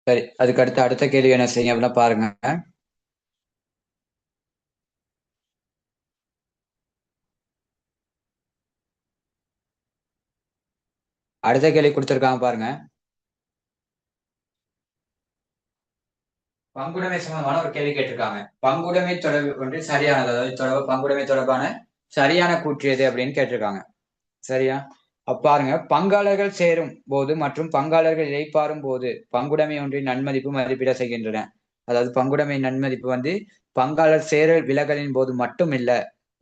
சரி, அதுக்கு அடுத்த கேள்வி என்ன செய்யுங்க அப்படின்னா பாருங்க. அடுத்த கேள்வி கொடுத்திருக்காங்க பாருங்க. பங்குடைமை சம்பந்தமான ஒரு கேள்வி கேட்டிருக்காங்க. பங்குடைமை தொடர்பு ஒன்று சரியானது, அதாவது பங்குடைமை தொடர்பான சரியான கூற்று எது அப்படின்னு கேட்டிருக்காங்க. சரியா? பாருங்க, பங்காளர்கள் சேரும் போது மற்றும் பங்காளர்கள் இளைப்பாறும் போது பங்குடைமை ஒன்றின் நன்மதிப்பு மதிப்பீடு செய்கின்றன. அதாவது பங்குடைமை நன்மதிப்பு வந்து பங்காளர் சேரல் விலகலின் போது மட்டும் இல்ல,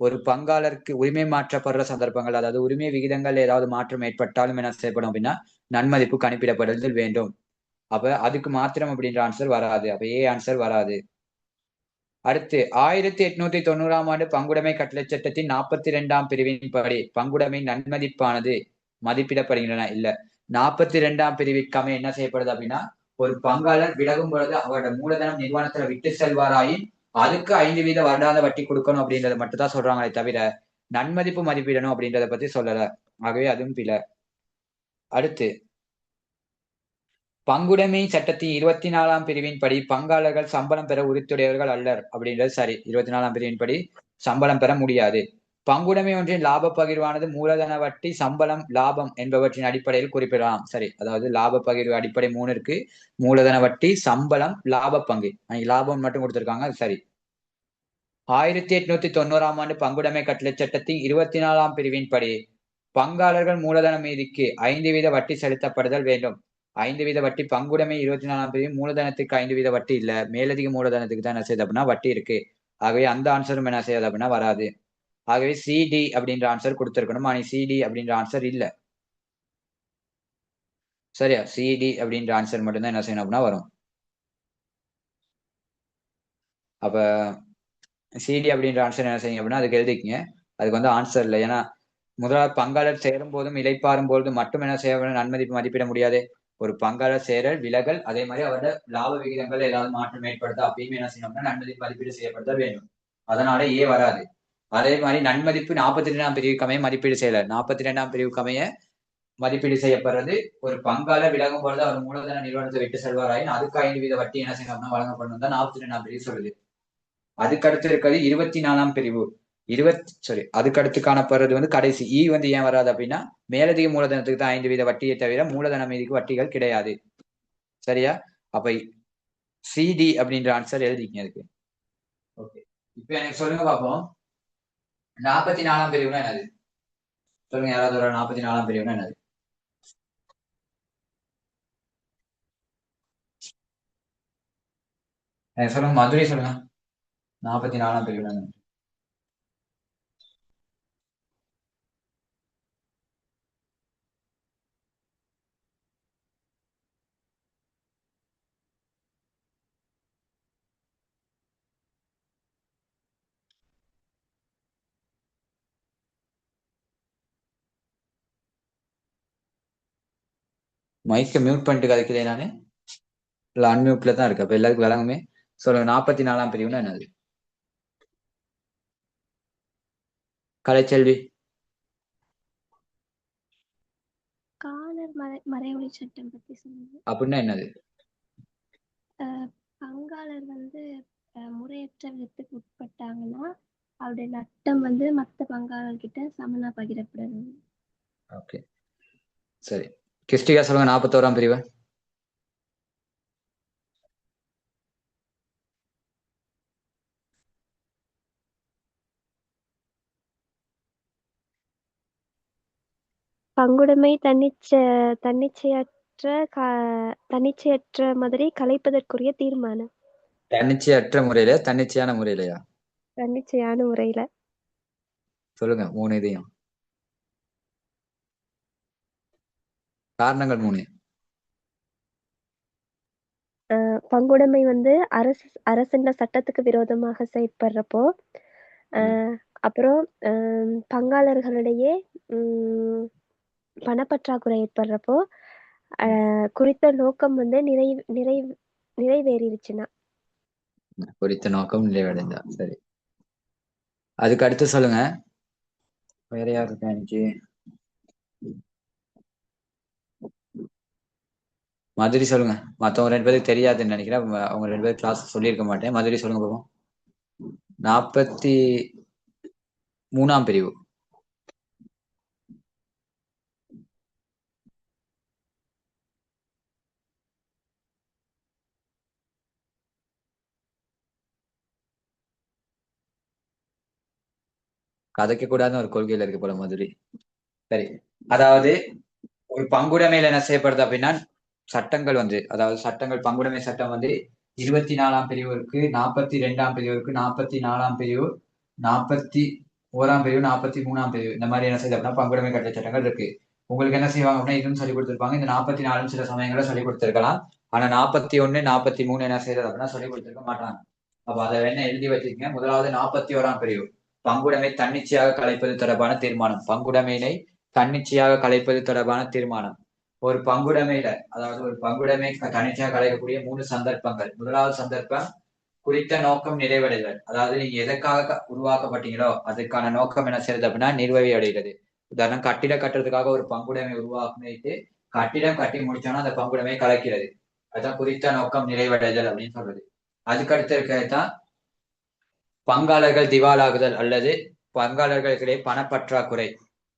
ஒரு பங்காளருக்கு உரிமை மாற்றப்படுற சந்தர்ப்பங்கள், அதாவது உரிமை விகிதங்கள் ஏதாவது மாற்றம் ஏற்பட்டாலும் என்ன செய்யப்படும் அப்படின்னா நன்மதிப்பு கணிப்பிடப்படுதல் வேண்டும். அப்ப அதுக்கு மாத்திரம் அப்படின்ற ஆன்சர் வராது. அப்ப ஏ ஆன்சர் வராது. அடுத்து 1890ஆம் ஆண்டு பங்குடைமை கட்டளை சட்டத்தின் 42ஆம் பிரிவின் படி பங்குடைமை நன்மதிப்பானது மதிப்பிடப்படுகின்றன. இல்ல, 42ஆம் பிரிவிற்கமே என்ன செய்யப்படுது அப்படின்னா, ஒரு பங்காளர் விலகும் பொழுது அவரோட மூலதனம் நிறுவனத்துல விட்டு செல்வாராயின் அதுக்கு 5% வருடாத வட்டி கொடுக்கணும் அப்படின்றத மட்டும் தான் சொல்றாங்களே தவிர நன்மதிப்பு மதிப்பிடணும் அப்படின்றத பத்தி சொல்லல. ஆகவே அதுவும் பிழை. அடுத்து, பங்குடைமை சட்டத்தின் 24ஆம் பிரிவின் படி பங்காளர்கள் சம்பளம் பெற உரித்துடையவர்கள் அல்லர் அப்படின்றது சரி. 24ஆம் பிரிவின் படி சம்பளம் பெற முடியாது. பங்குடைமை ஒன்றின் லாப பகிர்வானது மூலதன வட்டி, சம்பளம், லாபம் என்பவற்றின் அடிப்படையில் குறிப்பிடலாம். சரி, அதாவது லாப பகிர்வு அடிப்படை 3 இருக்கு. மூலதன வட்டி, சம்பளம், லாப பங்கு. லாபம் மட்டும் கொடுத்திருக்காங்க, அது சரி. 1890ஆம் ஆண்டு பங்குடைமை கட்டளை சட்டத்தின் 24ஆம் பிரிவின் படி பங்காளர்கள் மூலதன மீதிக்கு 5% வட்டி செலுத்தப்படுதல் வேண்டும். 5% வட்டி பங்குடைமை 24ஆம் பிரிவு மூலதனத்துக்கு 5% வட்டி இல்ல, மேலதிக மூலதனத்துக்கு தான் என்ன செய்யுது அப்படின்னா வட்டி இருக்கு. ஆகவே அந்த ஆன்சரும் என்ன செய்யாது அப்படின்னா வராது. ஆகவே சிடி அப்படின்ற ஆன்சர் கொடுத்திருக்கணும். ஆனா சிடி அப்படின்ற ஆன்சர் இல்ல. சரியா? சிடி அப்படின்ற ஆன்சர் மட்டும்தான் என்ன செய்யணும் அப்படின்னா வரும். அப்ப சிடி அப்படின்ற ஆன்சர் என்ன செய்யுங்க அப்படின்னா அதுக்கு எழுதிக்கங்க. அதுக்கு வந்து ஆன்சர் இல்லை. ஏன்னா முதலாவது பங்காளர் சேரும் போதும் இளைப்பாறும் போதும் மட்டும் என்ன செய்ய நன்மதிப்பு மதிப்பிட முடியாது. ஒரு பங்காளர் சேரல், விலகல், அதே மாதிரி அவரோட லாப விகிதங்கள் ஏதாவது மாற்றம் ஏற்படுத்த அப்பயும் என்ன செய்யணும்னா நன்மதிப்பு மதிப்பீடு செய்யப்படுத்த வேண்டும். அதனால ஏ வராது. அதே மாதிரி நன்மதிப்பு 42ஆம் பிரிவுக்கமைய மதிப்பீடு செய்யல. 42ஆம் பிரிவுக்கமைய மதிப்பீடு செய்யப்படுறது ஒரு பங்காளர் விலகும் பொழுது அவர் மூலதன நிறுவனத்தை விட்டு செல்வாராயின் அதுக்கு 5% வட்டி என்ன செய்யணும்னா வழங்கப்படும் தான் 42ஆம் பிரிவு சொல்லுது. அதுக்கு அடுத்து இருக்கிறது 24ஆம் பிரிவு. அதுக்கு அடுத்து காணப்படுறது வந்து கடைசி இ வந்து ஏன் வராது அப்படின்னா மேலதிக மூலதனத்துக்கு தான் 5% வட்டியை தவிர மூலதன மீதிக்கு வட்டிகள் கிடையாது. சரியா? அப்ப சிடி அப்படின்ற ஆன்சர் எழுதிக்கங்க அதுக்கு. ஓகே, இப்ப எனக்கு சொல்லுங்க பாப்போம், 44ஆம் பிரிவுனா என்னது? சொல்லுங்க, யாராவது ஒரு 44ஆம் பிரிவுனா என்னது? சொல்லுங்க, மதுரை சொல்லுங்க. 44ஆம் பிரிவுனா என்னது? மைக்க மியூட் பண்ணிட்டு கதைக்கிறேன் நானு, இல்ல அன்மியூட்ல தான் இருக்கு. அப்ப எல்லாருக்கும் விளங்குமே. சொல்லுங்க, 44ஆம் பிரிவுனா என்னது? கலைச்செல்வி. காலர் மறைமொழி சட்டம் பத்தி சொல்லுங்க. அப்படின்னா என்னது? பங்காளர் வந்து முறையற்ற விதத்துக்கு உட்பட்டாங்கன்னா அவருடைய நட்டம் வந்து மற்ற பங்காளர்கிட்ட சமனா பகிரப்படணும். ஓகே, சரி. கிறிஸ்டிகா சொல்லுங்க, 41ஆம் பிரிவு. பங்குடைமை தன்னிச்சையற்ற மாதிரி கலைப்பதற்குரிய தீர்மானம். தன்னிச்சையற்ற முறையில, தன்னிச்சையான முறையிலயா? தன்னிச்சையான முறையில. சொல்லுங்க 3 இதையும். காரணங்கள் 3. பங்குடைமை வந்து அரசின் சட்டத்துக்கு விரோதமாக செயற்படுறப்போ, அப்புறம் பங்காளர்களிடையே பணப்பற்றாக்குறை ஏற்படுறப்போ குறித்த நோக்கம் வந்து நிறைவேறிடுச்சுன்னா. குறித்த நோக்கம் நிறைவடைந்தா. சரி, அதுக்கு அடுத்து சொல்லுங்க. வேற யாரு இருக்கா எனக்கு? மதுரை சொல்லுங்க. மத்தவங்க 2 பேருக்கு தெரியாதுன்னு நினைக்கிறேன். அவங்க 2 பேரும் கிளாஸ் சொல்லியிருக்க மாட்டேன். மதுரை சொல்லுங்க பாப்போம். 43ஆம் பிரிவு. கதைக்க கூடாதுன்னு ஒரு கொள்கையில இருக்கு போல மதுரை. சரி. அதாவது ஒரு பங்குடைமையில என்ன செய்யப்படுது அப்படின்னா சட்டங்கள் வந்து, அதாவது சட்டங்கள், பங்குடைமை சட்டம் வந்து 24ஆம் பிரிவு இருக்கு, 42ஆம் பிரிவு இருக்கு, 44ஆம் பிரிவு, 41ஆம் பிரிவு, 43ஆம் பிரிவு, இந்த மாதிரி என்ன செய்யுது அப்படின்னா பங்குடைமை கட்ட சட்டங்கள் இருக்கு. உங்களுக்கு என்ன செய்வாங்க அப்படின்னா இதுவும் சொல்லி கொடுத்திருப்பாங்க. இந்த 44 சில சமயங்களை சொல்லி கொடுத்திருக்கலாம். ஆனா 41, 43 என்ன செய்யறது அப்படின்னா சொல்லி கொடுத்திருக்க மாட்டாங்க. அப்ப அதை வேணா எழுதி வச்சுக்கங்க. முதலாவது 41ஆம் பிரிவு, பங்குடைமை தன்னிச்சையாக கலைப்பது தொடர்பான தீர்மானம். பங்குடைமையினை தன்னிச்சையாக கலைப்பது தொடர்பான தீர்மானம். ஒரு பங்குடைமையில, அதாவது ஒரு பங்குடைமை தனிச்சையாக கலைக்கக்கூடிய 3 சந்தர்ப்பங்கள். முதலாவது சந்தர்ப்பம் குறித்த நோக்கம் நிறைவடைதல். அதாவது நீங்க எதற்காக உருவாக்கப்பட்டீங்களோ அதுக்கான நோக்கம் என்ன செய்யறது அப்படின்னா நிறைவே அடைகிறது. உதாரணம், கட்டிடம் கட்டுறதுக்காக ஒரு பங்குடைமை உருவாக்கிட்டு கட்டிடம் கட்டி முடிச்சோன்னா அந்த பங்குடைமை கலைக்கிறது. அதுதான் குறித்த நோக்கம் நிறைவடைதல் அப்படின்னு சொல்றது. அதுக்கடுத்து இருக்கிறதுதான் பங்காளர்கள் திவாலாகுதல் அல்லது பங்காளர்களிடையே பணப்பற்றாக்குறை.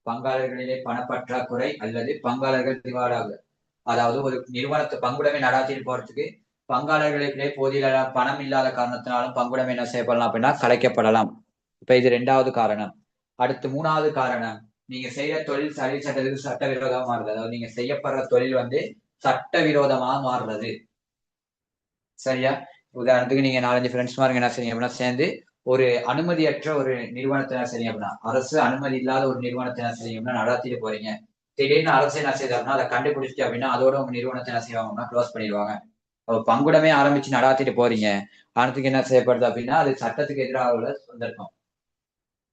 பங்காளர்களிடையே பணப்பற்றாக்குறை அல்லது பங்காளர்கள் திவாலாகுதல். அதாவது ஒரு நிறுவனத்தை பங்குடைமை நடாத்திட்டு போறதுக்கு பங்காளர்களுக்கிடையே போதிய பணம் இல்லாத காரணத்தினாலும் பங்குடைமை என்ன செய்யப்படலாம் அப்படின்னா கலைக்கப்படலாம். இப்ப இது 2வது காரணம். அடுத்து 3வது காரணம், நீங்க செய்யற தொழில் சரி சட்டத்துக்கு சட்டவிரோதமா மாறுது. அதாவது நீங்க செய்யப்படுற தொழில் வந்து சட்டவிரோதமா மாறுறது. சரியா? உதாரணத்துக்கு நீங்க 4-5 ஃப்ரெண்ட்ஸ் மாதிரி என்ன செய்யுங்க அப்படின்னா சேர்ந்து ஒரு அனுமதியற்ற ஒரு நிறுவனத்தை என்ன செய்யுங்க அப்படின்னா, அரசு அனுமதி இல்லாத ஒரு நிறுவனத்தை என்ன செய்யுங்க அப்படின்னா நடத்திட்டு போறீங்க. திடீர்னு அரசு என்ன செய்யுது அப்படின்னா அதை கண்டுபிடிச்சிட்டு அப்படின்னா அதோட உங்க நிறுவனத்தை என்ன செய்வாங்க அப்படின்னா க்ளோஸ் பண்ணிடுவாங்க. பங்குடமே ஆரம்பிச்சு நடாத்திட்டு போறீங்க, ஆனதுக்கு என்ன செய்யப்படுது அப்படின்னா அது சட்டத்துக்கு எதிராக உள்ள சந்தர்ப்பம்.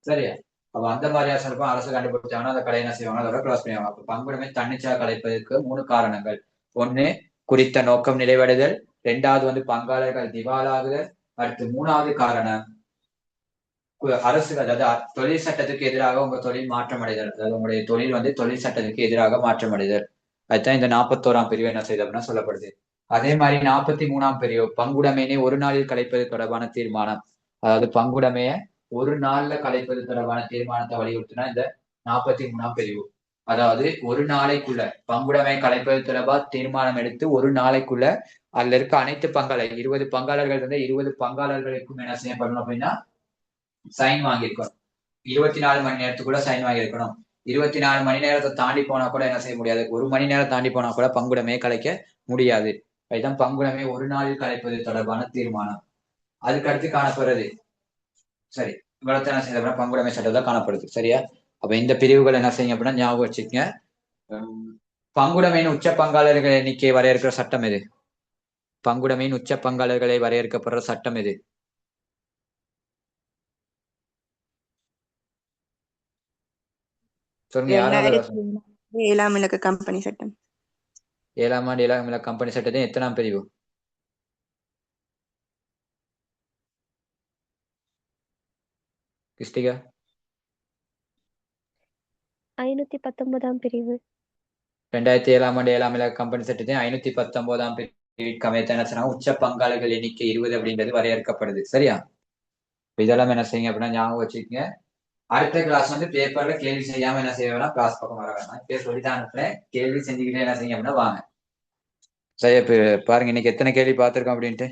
சரியா? அப்ப அந்த மாதிரியா சந்தர்ப்பம் அரசு கண்டுபிடிச்சாங்கன்னா அந்த கடை என்ன செய்வாங்க, அதோட க்ளோஸ் பண்ணிடுவாங்க. அப்ப பங்குடமை தன்னிச்சையாக கலைப்பதற்கு 3 காரணங்கள். ஒண்ணு, குறித்த நோக்கம் நிறைவடைதல். 2வது வந்து பங்காளர்கள் திவாலாகுதல். அடுத்து 3வது காரணம் அரசு, அதாவது தொழில் சட்டத்துக்கு எதிராக உங்க தொழில் மாற்றம் அடைதல். அதாவது உங்களுடைய தொழில் வந்து தொழில் சட்டத்துக்கு எதிராக மாற்றம் அடைதல். அதுதான் இந்த 41ஆம் பிரிவு என்ன செய்யுது அப்படின்னா சொல்லப்படுது. அதே மாதிரி 43ஆம் பிரிவு, பங்குடைமையினை ஒரு நாளில் கலைப்பது தொடர்பான தீர்மானம். அதாவது பங்குடைமையை ஒரு நாள்ல கலைப்பது தொடர்பான தீர்மானத்தை வலியுறுத்தினா இந்த 43ஆம் பிரிவு. அதாவது ஒரு நாளைக்குள்ள பங்குடைமை கலைப்பது தொடர்பாக தீர்மானம் எடுத்து ஒரு நாளைக்குள்ள அதுல இருக்க அனைத்து பங்காளர் 20 பங்காளர்கள் இருந்தா 20 பங்காளர்களுக்கும் என்ன செய்யப்படணும் அப்படின்னா சைன் வாங்கியிருக்கணும். 24 மணி நேரத்துக்குள்ள சைன் வாங்கியிருக்கணும். 24 மணி நேரத்தை தாண்டி போனா கூட என்ன செய்ய முடியாது. 1 மணி நேரம் தாண்டி போனா கூட பங்குடைமையை கலைக்க முடியாது. அதுதான் பங்குடைமை ஒரு நாளில் கலைப்பது தொடர்பான தீர்மானம். அதுக்கு அடுத்து காணப்படுறது, சரி, இவ்வளவு என்ன செய்ய பங்குடைமை சட்டத்தில் காணப்படுது. சரியா? அப்ப இந்த பிரிவுகள் என்ன செய்யுங்க அப்படின்னா ஞாபகம் வச்சுக்கங்க. பங்குடைமையின் உச்ச பங்காளர்கள் எண்ணிக்கையை வரையறுக்கிற சட்டம் எது? பங்குடைமையின் உச்ச பங்காளர்களை வரையறுக்கப்படுற சட்டம் எது? சொல்லுங்க, யாராவது 2007ஆம் இலக்க கம்பெனி சட்டம். 7ஆம் ஆண்டு 7ஆம் இலக்க கம்பெனி சட்டத்தின் எத்தனாம் பிரிவு? கிருஷ்டிகா? 519ஆம் பிரிவு. 2007ஆம் ஆண்டு 7ஆம் இலக்க கம்பெனி சட்டத்தின் 519ஆம் பிரிவுக்கு அமைத்த என்ன சொன்னா உச்ச பங்காளர்கள் எண்ணிக்கை 20 அப்படின்றது வரையறுக்கப்படுது. சரியா? இதெல்லாம் என்ன செய்யுங்க அப்படின்னா ஞாபகம் வச்சுக்கோங்க. அடுத்த கிளாஸ் வந்து பேப்பர்ல கேள்வி செய்யாம என்ன செய்ய வேணாம், கிளாஸ் பக்கம் வர வேணாம். இப்ப சொல்லிதான் அனுப்புறேன், கேள்வி செஞ்சுக்கிட்டே என்ன செய்யுங்க அப்படின்னா வாங்க. சரி, இப்ப பாருங்க இன்னைக்கு எத்தனை கேள்வி பார்த்திருக்கோம் அப்படின்ட்டு.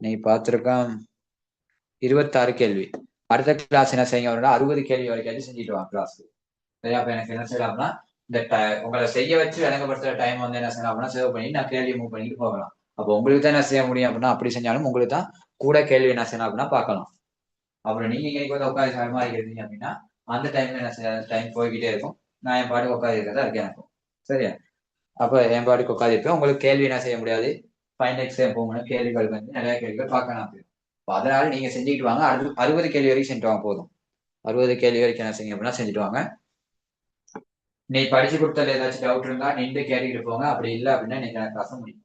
நீ பார்த்திருக்கோம் 26 கேள்வி. அடுத்த கிளாஸ் என்ன செய்யுங்க அப்படின்னா 60 கேள்வி வரைக்கும் செஞ்சுட்டு வாங்க கிளாஸ்க்கு. சரியா? அப்ப எனக்கு என்ன செய்யலாம் அப்படின்னா இந்த உங்களை செய்ய வச்சு விளங்கப்படுத்துற டைம் வந்து என்ன செய்யலாம் அப்படின்னா சேவ் பண்ணி நான் கேள்வி மூவ் பண்ணிட்டு போகலாம். அப்போ உங்களுக்கு தான் என்ன செய்ய முடியும் அப்படின்னா அப்படி செஞ்சாலும் உங்களுக்கு தான் கூட கேள்வி என்ன செய்யலாம் அப்படின்னா பார்க்கலாம். அப்புறம் நீங்க இன்னைக்கு வந்து உட்காந்து சமமாக இருக்கீங்க அப்படின்னா அந்த டைம்ல என்ன டைம் போய்கிட்டே இருக்கும். நான் என் பாட்டுக்கு உட்காந்து இருக்கிறதா இருக்கேன் எனக்கும். சரியா? அப்ப என் பாட்டுக்கு உட்காந்து இருப்பேன். உங்களுக்கு கேள்வி என்ன செய்ய முடியாது. ஃபைனல் எக்ஸாம் போகணும், கேள்விகள் வந்து நிறைய கேள்விகள் பார்க்கலாம். அதனால நீங்க செஞ்சுக்கிட்டு வாங்க. 60 கேள்வி வரைக்கும் செஞ்சுட்டு வாங்க போதும். 60 கேள்வி வரைக்கும் என்ன செய்யுங்க அப்படின்னா செஞ்சுட்டு வாங்க. நீ படிச்சு கொடுத்ததுல ஏதாச்சும் டவுட் இருந்தா நின்று கேட்டுக்கிட்டு போங்க. அப்படி இல்லை அப்படின்னா நீங்க கிளாஸ் முடியும்.